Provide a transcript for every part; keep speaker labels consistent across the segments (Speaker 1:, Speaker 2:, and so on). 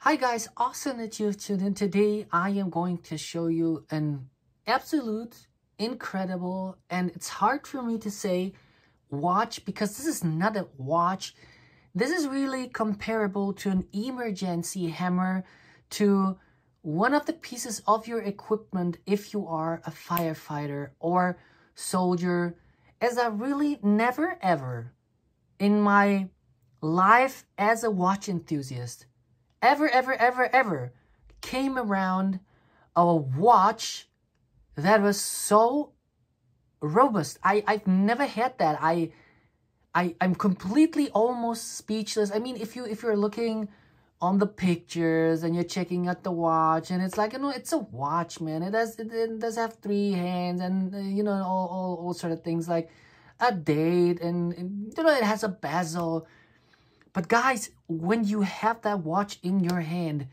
Speaker 1: Hi guys, awesome that you've tuned in. Today I am going to show you an absolute, incredible, and it's hard for me to say watch because this is not a watch. This is really comparable to an emergency hammer, to one of the pieces of your equipment if you are a firefighter or soldier, as I really never ever in my life as a watch enthusiast ever came around a watch that was so robust. I've never had that. I'm completely almost speechless. I mean, if you're looking on the pictures and you're checking out the watch and it's like, it's a watch, man. It does have 3 hands and all sort of things like a date and it has a bezel. But guys, when you have that watch in your hand,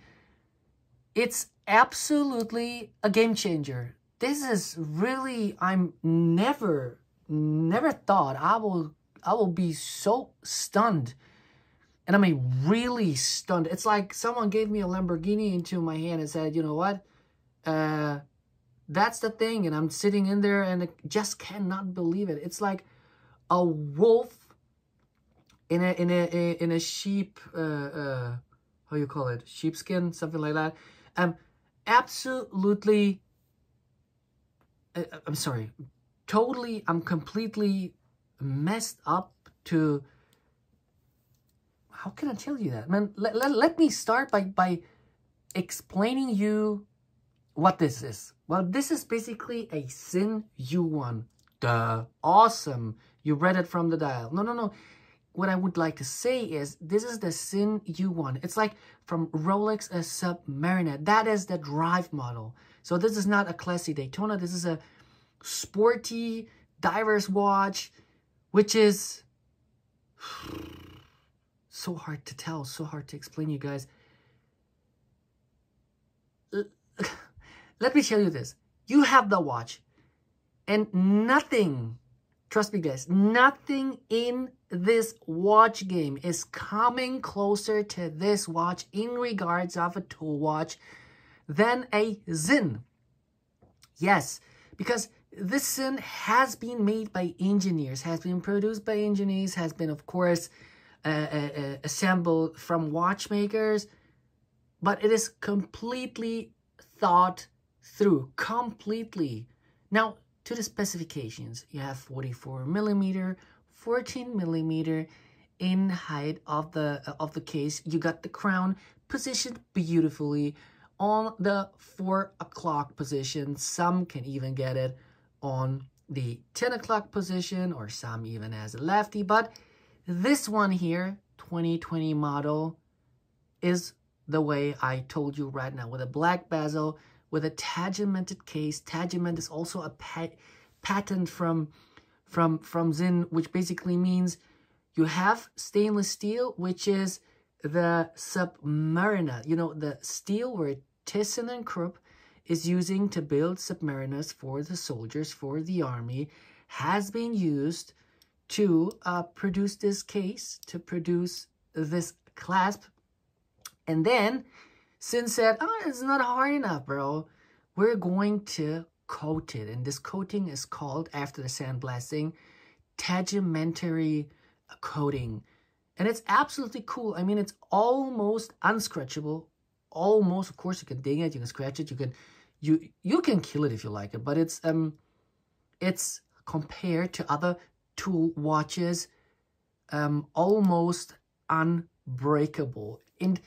Speaker 1: it's absolutely a game changer. This is really, I'm never thought I will be so stunned. And I mean, really stunned. It's like someone gave me a Lamborghini into my hand and said, you know what? That's the thing. And I'm sitting in there and I just cannot believe it. It's like a wolf in a sheep, how you call it, sheepskin, something like that. Absolutely, I'm sorry, totally, I'm completely messed up to, how can I tell you that, man? Let me start by explaining you what this is. Well, this is basically a Sinn U1. Duh, awesome. You read it from the dial. No. What I would like to say is, this is the Sinn U1. It's like from Rolex, a Submarine. That is the drive model. So this is not a classy Daytona. This is a sporty diver's watch, which is so hard to tell, so hard to explain, you guys. Let me tell you this. You have the watch, and nothing, trust me guys, nothing in this watch game is coming closer to this watch in regards of a tool watch than a Sinn. Yes, because this Sinn has been made by engineers, has been produced by engineers, has been, of course, assembled from watchmakers, but it is completely thought through, completely. Now, to the specifications, you have 44 millimeter, 14 millimeter in height of the case. You got the crown positioned beautifully on the 4 o'clock position. Some can even get it on the 10 o'clock position, or some even as a lefty. But this one here, 2020 model, is the way I told you right now, with a black bezel, with a tagemented case. Tagement is also a patent from Sinn, which basically means you have stainless steel, which is the Submarine. You know, the steel where ThyssenKrupp is using to build submariners for the soldiers, for the army, has been used to produce this case, to produce this clasp. And then Sinn said, oh, it's not hard enough, bro. We're going to coat it. And this coating is called, after the sandblasting, tagementary coating. And it's absolutely cool. I mean, it's almost unscratchable. Almost, of course, you can ding it, you can scratch it, you can kill it if you like it. But it's compared to other tool watches, almost unbreakable. And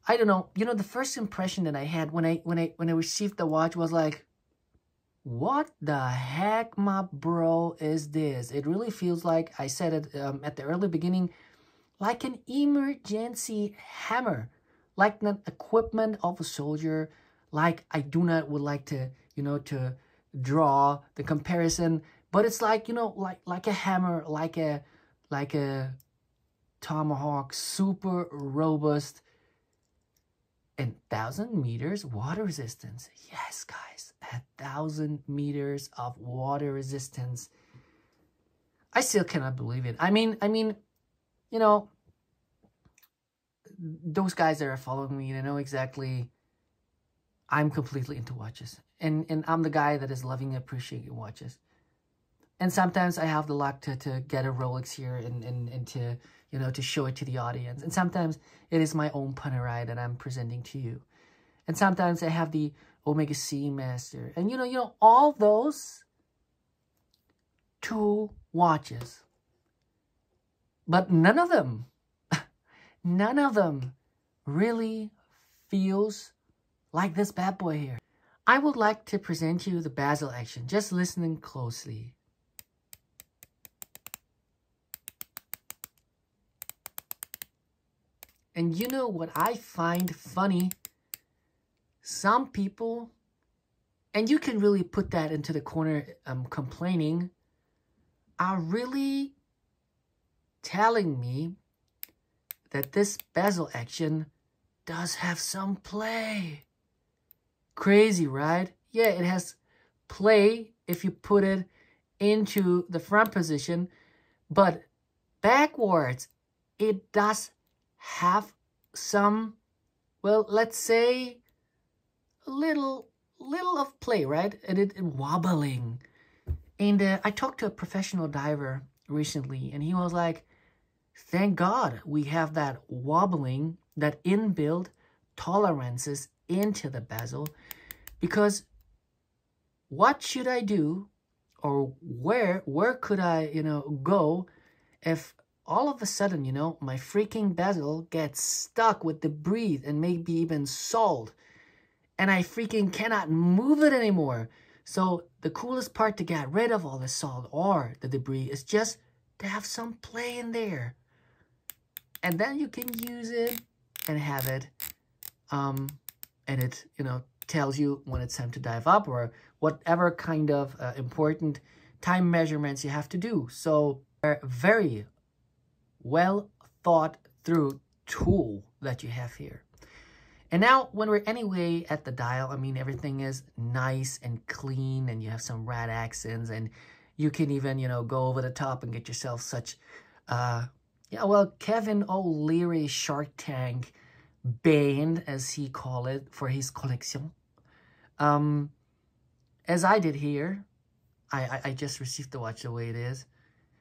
Speaker 1: I don't know, the first impression that I had when I received the watch was like, what the heck, my bro, is this? It really feels like, I said it at the early beginning, like an emergency hammer, like the equipment of a soldier. Like, I do not would like to, to draw the comparison, but it's like, like a hammer, like a tomahawk, super robust, and 1,000 meters water resistance. Yes, guys, 1,000 meters of water resistance. I still cannot believe it. I mean, those guys that are following me, they know exactly I'm completely into watches. And I'm the guy that is loving and appreciating watches. And sometimes I have the luck to get a Rolex here and to, you know, to show it to the audience. And sometimes it is my own Panerai that I'm presenting to you. And sometimes I have the Omega Seamaster. And, you know, all those 2 watches. But none of them really feels like this bad boy here. I would like to present you the bezel action, just listening closely. And you know what I find funny? Some people, and you can really put that into the corner complaining, are really telling me that this bezel action does have some play. Crazy, right? Yeah, it has play if you put it into the front position, but backwards, it does have some, well, let's say a little of play, right? And it wobbling. And I talked to a professional diver recently, and he was like, thank God we have that wobbling, that inbuilt tolerances into the bezel, because what should I do, or where could I, you know, go if all of a sudden, you know, my freaking bezel gets stuck with debris and maybe even salt, and I freaking cannot move it anymore. So the coolest part to get rid of all the salt or the debris is just to have some play in there. And then you can use it and have it, and it, you know, tells you when it's time to dive up or whatever kind of important time measurements you have to do. So a very well thought through tool that you have here. And now when we're anyway at the dial, I mean, everything is nice and clean, and you have some red accents, and you can even, you know, go over the top and get yourself such, yeah, well, Kevin O'Leary Shark Tank band, as he called it, for his collection. As I did here, I just received the watch the way it is.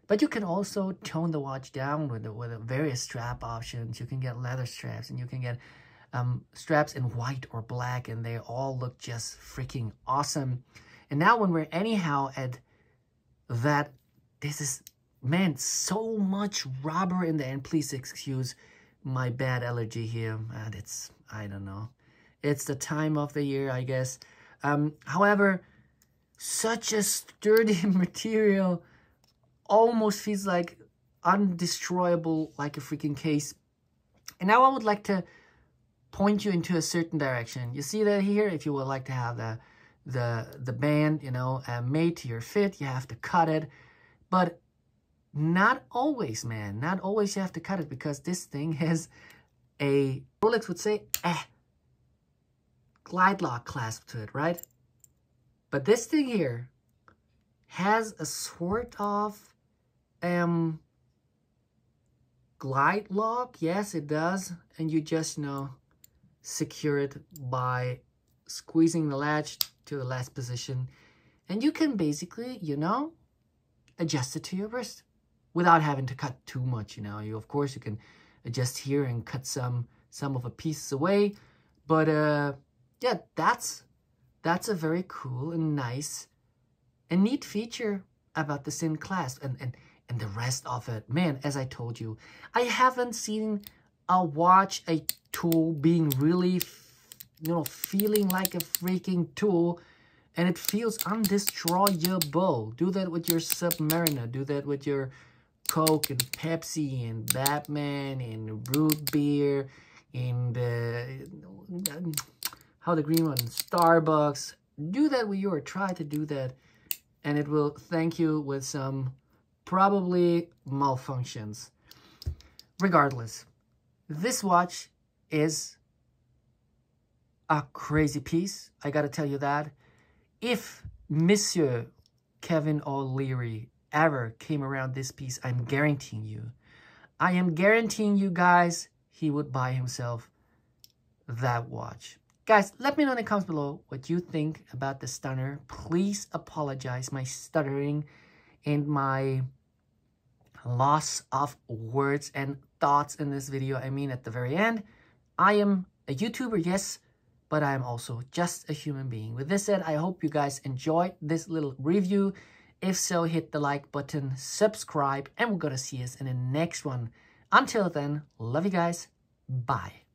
Speaker 1: But you can also tone the watch down with the various strap options. You can get leather straps, and you can get straps in white or black, and they all look just freaking awesome. And now when we're anyhow at that, this is, man, so much rubber in the end. Please excuse my bad allergy here. It's, I don't know. It's the time of the year, I guess. However, such a sturdy material, almost feels like undestroyable, like a freaking case. And now I would like to point you into a certain direction. You see that here? If you would like to have the band, you know, made to your fit, you have to cut it. But not always, man. Not always you have to cut it, because this thing has a, Rolex would say, glide lock clasp to it, right? But this thing here has a sort of glide lock. Yes, it does. And you just, you know, secure it by squeezing the latch to the last position. And you can basically, you know, adjust it to your wrist without having to cut too much, you know. You, of course, you can adjust here and cut some of the pieces away. But, yeah, that's a very cool and nice and neat feature about the Sinn clasp. And the rest of it, man, as I told you, I haven't seen a watch, a tool being really, you know, feeling like a freaking tool, and it feels undestroyable. Do that with your Submariner. Do that with your Coke and Pepsi and Batman and root beer and how the green one, Starbucks. Do that with your, try to do that, and it will thank you with some probably malfunctions. Regardless, this watch is a crazy piece. I gotta tell you that. If Monsieur Kevin O'Leary ever came around this piece, I'm guaranteeing you. I am guaranteeing you guys, he would buy himself that watch. Guys, let me know in the comments below what you think about the stunner. Please apologize my stuttering and my loss of words and thoughts in this video. I mean, at the very end, I am a YouTuber, yes, but I am also just a human being. With this said, I hope you guys enjoyed this little review. If so, hit the like button, subscribe, and we're gonna see us in the next one. Until then, love you guys. Bye.